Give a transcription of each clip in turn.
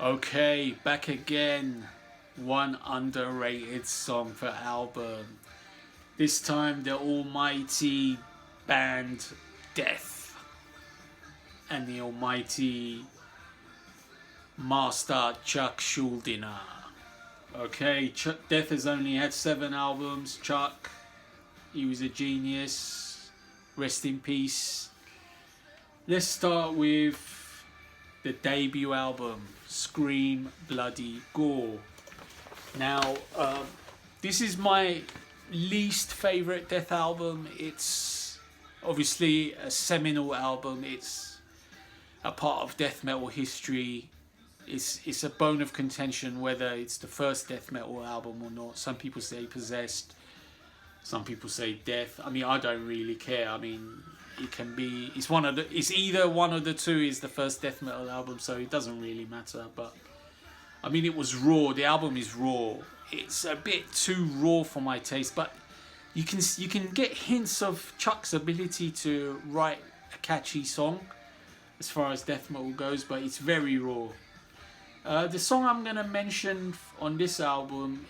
Okay, back again. One underrated song for album. This time the almighty band Death and the almighty master Chuck Schuldiner. Okay, Death has only had 7 albums. Chuck, he was a genius. Rest in peace. Let's start with the debut album, Scream Bloody Gore. Now, this is my least favourite Death album. It's obviously a seminal album. It's a part of death metal history. It's a bone of contention whether it's the first death metal album or not. Some people say Possessed. Some people say Death. I mean, I don't really care. I mean, it can be. It's either one of the two is the first death metal album, so it doesn't really matter. But I mean, it was raw. The album is raw. It's a bit too raw for my taste, but you can get hints of Chuck's ability to write a catchy song as far as death metal goes, but it's very raw. The song I'm gonna mention on this album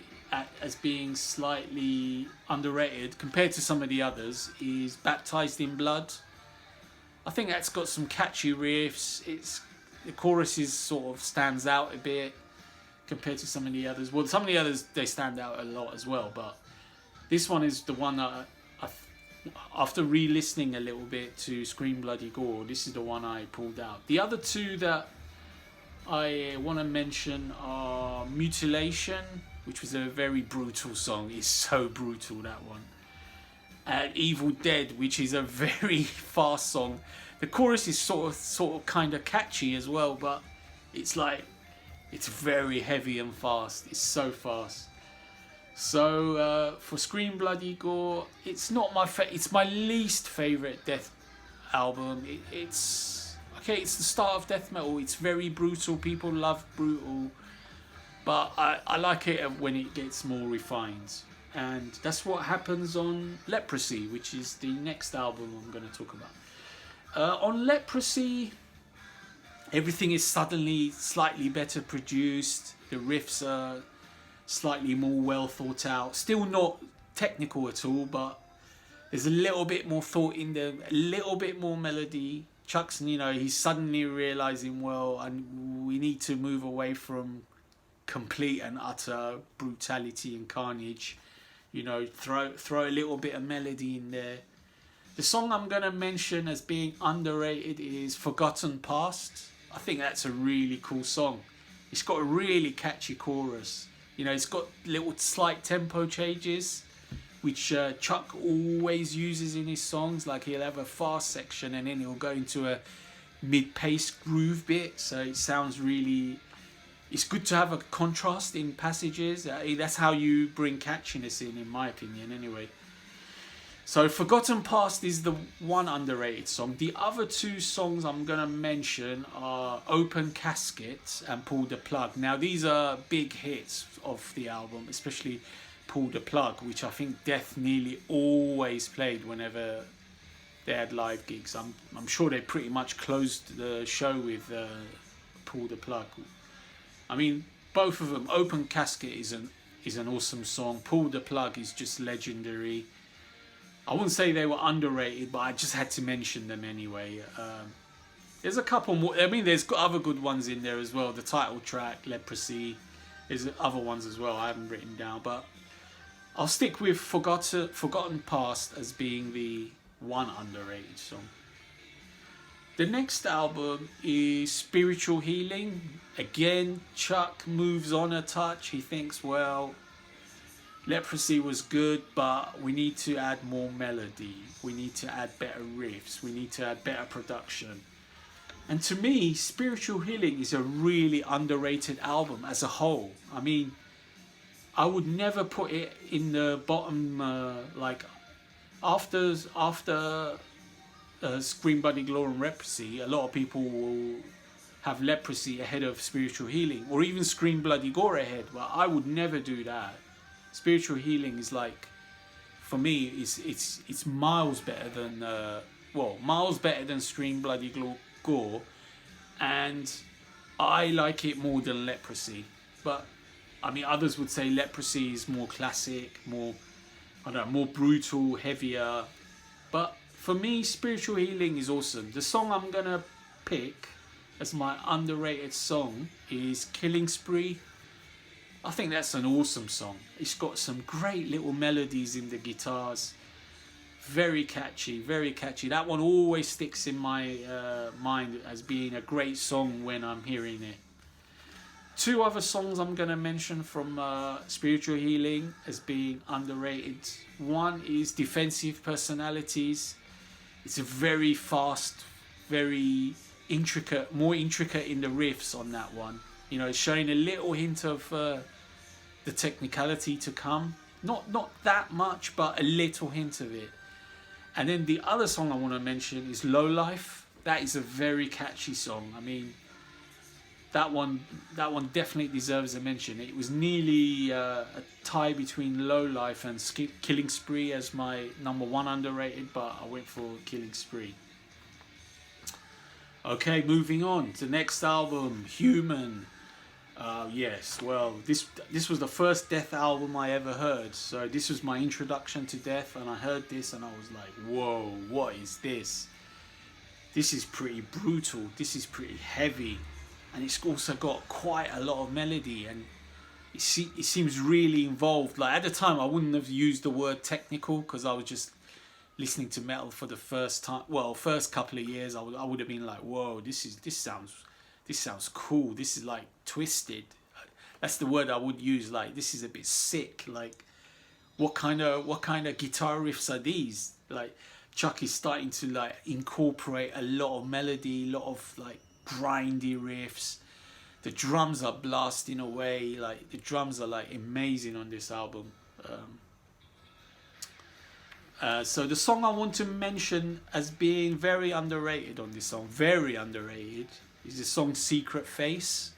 as being slightly underrated compared to some of the others is Baptized in Blood. I think that's got some catchy riffs. The chorus sort of stands out a bit compared to some of the others. Well, some of the others, they stand out a lot as well, but this one is the one that after re-listening a little bit to Scream Bloody Gore, this is the one I pulled out. The other two that I want to mention are Mutilation, which was a very brutal song. It's so brutal, that one. And Evil Dead, which is a very fast song. The chorus is sort of kind of catchy as well, but it's very heavy and fast. It's so fast. So for Scream Bloody Gore, it's not it's my least favorite death album. It's the start of death metal. It's very brutal. People love brutal, but I like it when it gets more refined, and that's what happens on Leprosy, which is the next album I'm going to talk about. On Leprosy, everything is suddenly slightly better produced. The riffs are slightly more well thought out. Still not technical at all, but there's a little bit more thought in there, a little bit more melody. Chuck's, he's suddenly realizing, and we need to move away from complete and utter brutality and carnage. Throw a little bit of melody in there. The song I'm gonna mention as being underrated is Forgotten Past. I think that's a really cool song. It's got a really catchy chorus. It's got little slight tempo changes, which Chuck always uses in his songs. Like, he'll have a fast section and then he'll go into a mid-paced groove bit. So it sounds really... It's good to have a contrast in passages. That's how you bring catchiness in my opinion, anyway. So Forgotten Past is the one underrated song. The other two songs I'm going to mention are Open Casket and Pull the Plug. Now, these are big hits of the album, especially Pull the Plug, which I think Death nearly always played whenever they had live gigs. I'm sure they pretty much closed the show with Pull the Plug. I mean, both of them. Open Casket is an awesome song. Pull the Plug is just legendary. I wouldn't say they were underrated, but I just had to mention them anyway. There's a couple more. I mean, there's other good ones in there as well. The title track, Leprosy. There's other ones as well I haven't written down, but I'll stick with Forgotten Past as being the one underrated song. The next album is Spiritual Healing. Again, Chuck moves on a touch. He thinks, Leprosy was good, but we need to add more melody. We need to add better riffs. We need to add better production. And to me, Spiritual Healing is a really underrated album as a whole. I mean, I would never put it in the bottom, after Scream Bloody Gore and Leprosy, a lot of people will have Leprosy ahead of Spiritual Healing, or even Scream Bloody Gore ahead, but I would never do that. Spiritual Healing is for me, it's miles better than Scream Bloody Gore, and I like it more than Leprosy, but I mean others would say Leprosy is more classic, more, I don't know, more brutal, heavier. But for me, Spiritual Healing is awesome. The song I'm gonna pick as my underrated song is Killing Spree. I think that's an awesome song. It's got some great little melodies in the guitars. Very catchy, very catchy. That one always sticks in my mind as being a great song when I'm hearing it. Two other songs I'm going to mention from Spiritual Healing as being underrated. One is Defensive Personalities. It's a very fast, very intricate, more intricate in the riffs on that one. You know, it's showing a little hint of the technicality to come. Not that much, but a little hint of it. And then the other song I want to mention is Low Life. That is a very catchy song. I mean, that one definitely deserves a mention. It was nearly a tie between Low Life and Killing Spree as my number one underrated, but I went for Killing Spree. Okay, moving on to the next album, Human. Yes, well, this was the first Death album I ever heard. So this was my introduction to Death, and I heard this and I was like, whoa, what is this? This is pretty brutal. This is pretty heavy. And it's also got quite a lot of melody, and it seems really involved. Like at the time, I wouldn't have used the word technical because I was just listening to metal for the first time. Well, first couple of years, I would have been like, whoa, this sounds cool. This is like twisted. That's the word I would use. Like, this is a bit sick. Like, what kind of guitar riffs are these? Like, Chuck is starting to like incorporate a lot of melody, a lot of like grindy riffs. The drums are blasting away. Like, the drums are like amazing on this album. So the song I want to mention as being very underrated on this song, very underrated, is the song Secret Face.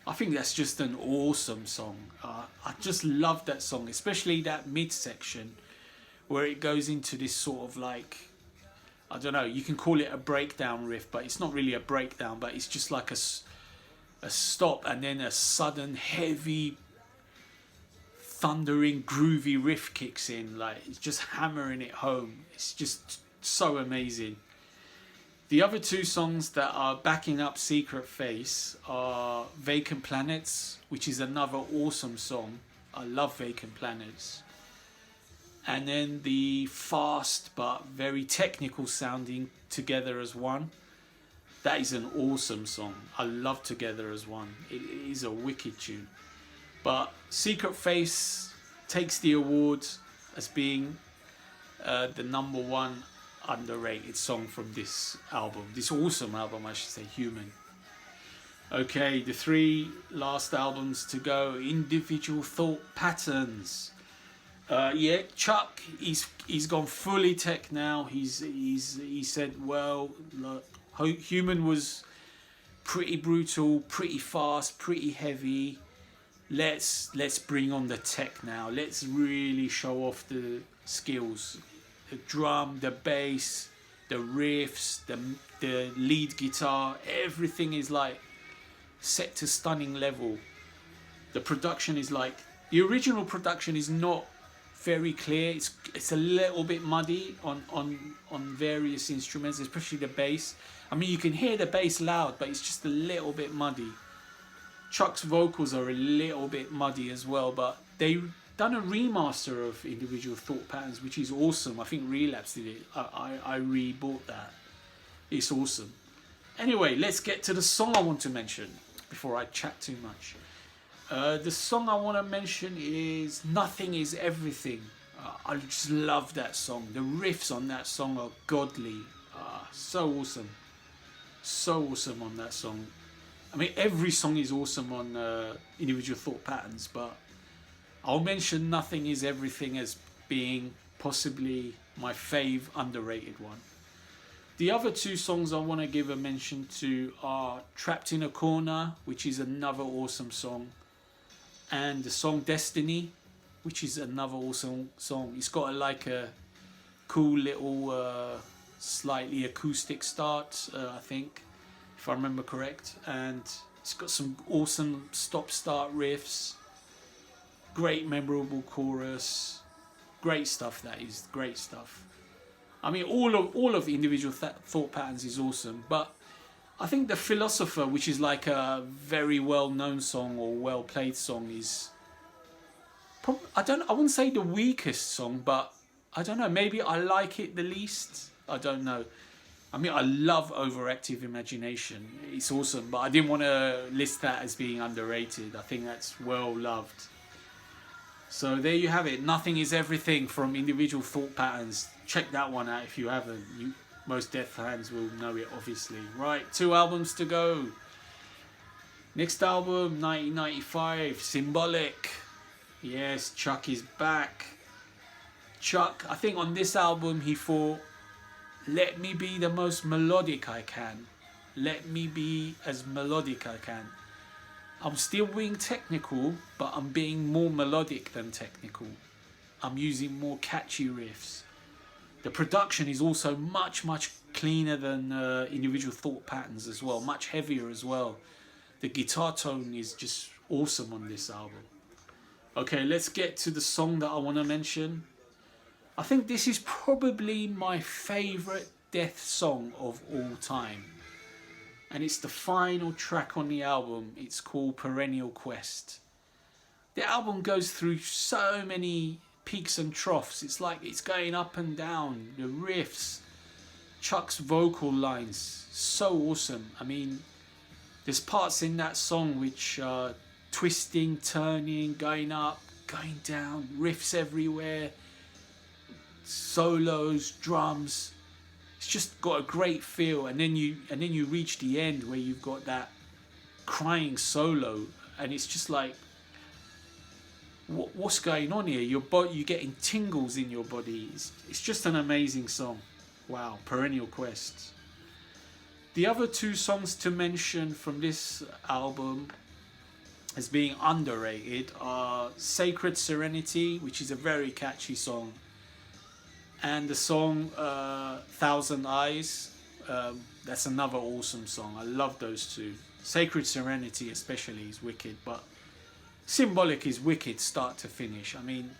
I think that's just an awesome song. I just love that song, especially that midsection where it goes into this sort of like, I don't know, you can call it a breakdown riff, but it's not really a breakdown, but it's just like a stop and then a sudden heavy thundering groovy riff kicks in. Like, it's just hammering it home. It's just so amazing. The other two songs that are backing up Secret Face are Vacant Planets, which is another awesome song. I love Vacant Planets. And then the fast but very technical sounding Together as One. That is an awesome song. I love Together as One. It is a wicked tune. But Secret Face takes the award as being the number one underrated song from this album. This awesome album, I should say, Human. Okay, the three last albums to go. Individual Thought Patterns. Yeah, Chuck, he's gone fully tech now. He said, well, look, Human was pretty brutal, pretty fast, pretty heavy. Let's bring on the tech now. Let's really show off the skills. The drum, the bass, the riffs, the lead guitar, everything is like set to stunning level. The production is like, the original production is not very clear. It's a little bit muddy on various instruments, especially the bass. I mean, you can hear the bass loud, but it's just a little bit muddy. Chuck's vocals are a little bit muddy as well, but they've done a remaster of Individual Thought Patterns, which is awesome. I think Relapse did it. I re-bought that. It's awesome. Anyway, let's get to the song I want to mention before I chat too much. The song I want to mention is Nothing Is Everything. I just love that song. The riffs on that song are godly. So awesome. So awesome on that song. I mean, every song is awesome on Individual Thought Patterns, but I'll mention Nothing Is Everything as being possibly my fave underrated one. The other two songs I want to give a mention to are Trapped in a Corner, which is another awesome song, and the song Destiny, which is another awesome song. It's got a cool little slightly acoustic start, I think, if I remember correct, and It's got some awesome stop-start riffs, great memorable chorus, great stuff. That is great stuff. I mean, all of the individual thought patterns is awesome, but I think the Philosopher, which is like a very well-known song or well-played song, is I wouldn't say the weakest song, but I don't know. Maybe I like it the least. I don't know. I mean, I love Overactive Imagination. It's awesome, but I didn't want to list that as being underrated. I think that's well loved. So there you have it. Nothing is Everything from Individual Thought Patterns. Check that one out if you haven't. Most Death fans will know it, obviously. Right, 2 albums to go. Next album, 1995, Symbolic. Yes, Chuck is back. Chuck, I think on this album he thought, let me be the most melodic I can. Let me be as melodic I can. I'm still being technical, but I'm being more melodic than technical. I'm using more catchy riffs. The production is also much cleaner than Individual Thought Patterns as well, much heavier as well. The guitar tone is just awesome on this album. Okay, let's get to the song that I want to mention. I think this is probably my favourite Death song of all time. And it's the final track on the album. It's called Perennial Quest. The album goes through so many peaks and troughs. It's like it's going up and down. The riffs, Chuck's vocal lines, so awesome. I mean, there's parts in that song which are twisting, turning, going up, going down, riffs everywhere, solos, drums. It's just got a great feel, and then you reach the end where you've got that crying solo, and it's just like, what's going on here? You're getting tingles in your body. It's just an amazing song. Wow, Perennial Quest. The other 2 songs to mention from this album as being underrated are Sacred Serenity, which is a very catchy song, and the song Thousand Eyes. That's another awesome song. I love those 2. Sacred Serenity especially is wicked, but Symbolic is wicked start to finish. I mean,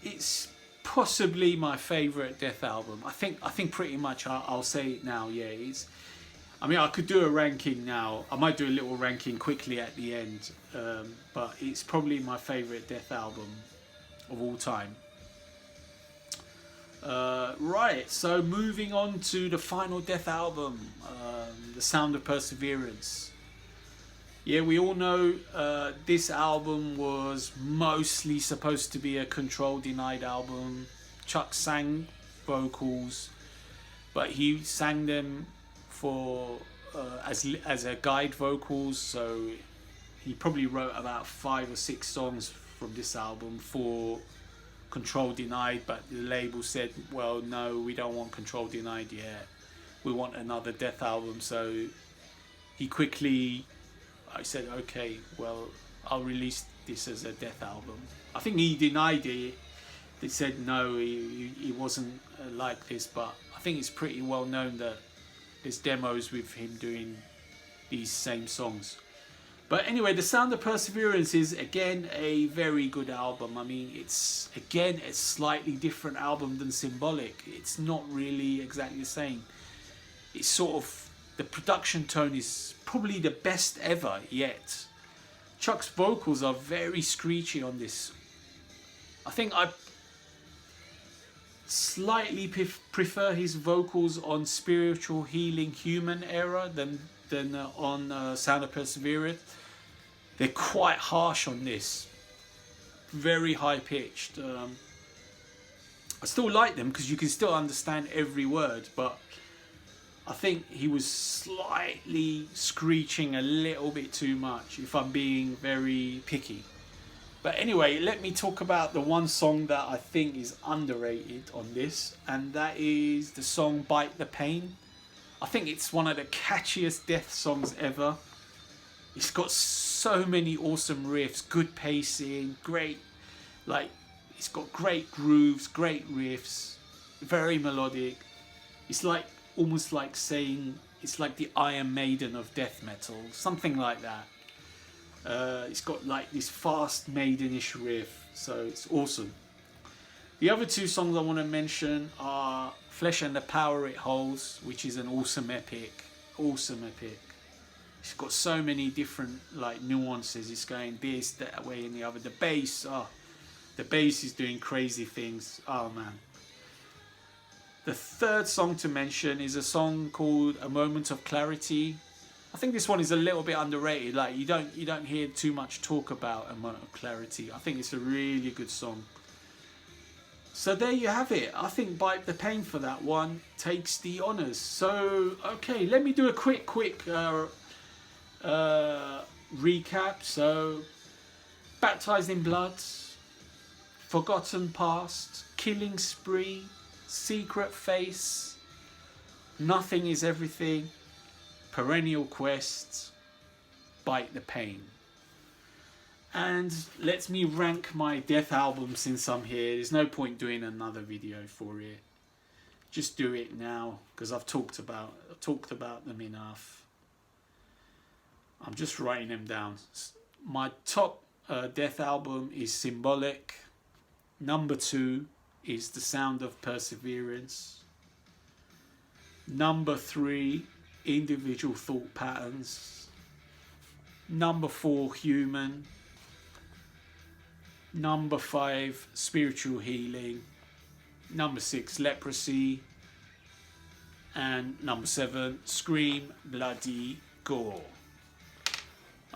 it's possibly my favourite Death album. I think pretty much I'll say it now. Yeah, it's. I mean, I could do a ranking now. I might do a little ranking quickly at the end, but it's probably my favourite Death album of all time. Right, so moving on to the final Death album, The Sound of Perseverance. Yeah, we all know this album was mostly supposed to be a Control Denied album. Chuck sang vocals, but he sang them for as a guide vocals, so he probably wrote about 5 or 6 songs from this album for Control Denied, but the label said, well, no, we don't want Control Denied yet, we want another Death album. So I said, okay, well, I'll release this as a Death album. I think he denied it. They said no, he wasn't like this, but I think it's pretty well known that there's demos with him doing these same songs. But anyway, The Sound of Perseverance is again a very good album. I mean, it's again a slightly different album than Symbolic. It's not really exactly the same. It's sort of, the production tone is probably the best ever yet. Chuck's vocals are very screechy on this. I think I slightly prefer his vocals on Spiritual Healing Human era than on Sound of Perseverance. They're quite harsh on this, very high pitched. I still like them because you can still understand every word, but I think he was slightly screeching a little bit too much, if I'm being very picky. But anyway, let me talk about the one song that I think is underrated on this, and that is the song Bite the Pain. I think it's one of the catchiest Death songs ever. It's got so many awesome riffs, good pacing, it's got great grooves, great riffs, very melodic. It's like almost like saying it's like the Iron Maiden of death metal, something like that. It's got like this fast maidenish riff, so it's awesome. The other two songs I want to mention are Flesh and the Power It Holds, which is an awesome epic. Awesome epic. It's got so many different like nuances. It's going this, that way, and the other. The bass, the bass is doing crazy things. Oh man. The third song to mention is a song called A Moment of Clarity. I think this one is a little bit underrated. Like you don't hear too much talk about A Moment of Clarity. I think it's a really good song. So there you have it. I think Bite the Pain for that one takes the honours. So okay, let me do a quick recap. So Baptized in Blood, Forgotten Past, Killing Spree, Secret Face, Nothing Is Everything, Perennial Quest, Bite the Pain. And let me rank my death albums since I'm here. There's no point doing another video for it. Just do it now because I've talked about them enough. I'm just writing them down. My top death album is Symbolic. Number 2 is The Sound of Perseverance. Number 3, Individual Thought Patterns. Number 4, Human. Number 5, Spiritual Healing. Number 6, Leprosy. And number 7, Scream Bloody Gore.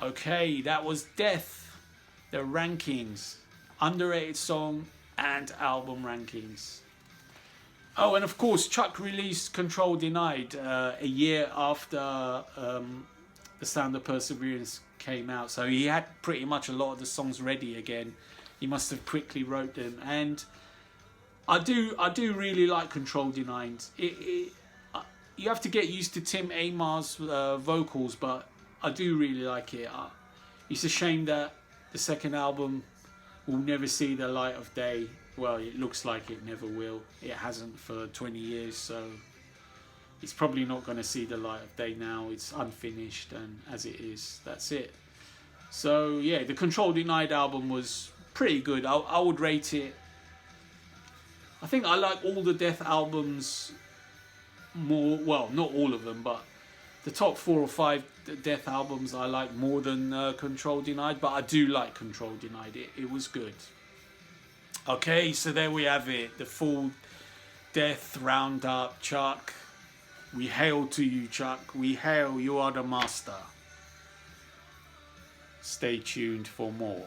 Okay, that was Death, the rankings, underrated song and album rankings. Oh, and of course, Chuck released Control Denied a year after The Sound of Perseverance came out, so he had pretty much a lot of the songs ready again. He must have quickly wrote them, and I do really like Control Denied. You have to get used to Tim Amar's vocals, but I do really like it. It's a shame that the second album will never see the light of day. Well, it looks like it never will. It hasn't for 20 years, so it's probably not going to see the light of day now. It's unfinished, and as it is, that's it. So yeah, the Control Denied album was pretty good. I would rate it. I think I like all the Death albums more. Well, not all of them, but the top 4 or 5 Death albums I like more than Control Denied. But I do like Control Denied. It was good. Okay, so there we have it. The full Death roundup. Chuck, we hail to you, Chuck. We hail. You are the master. Stay tuned for more.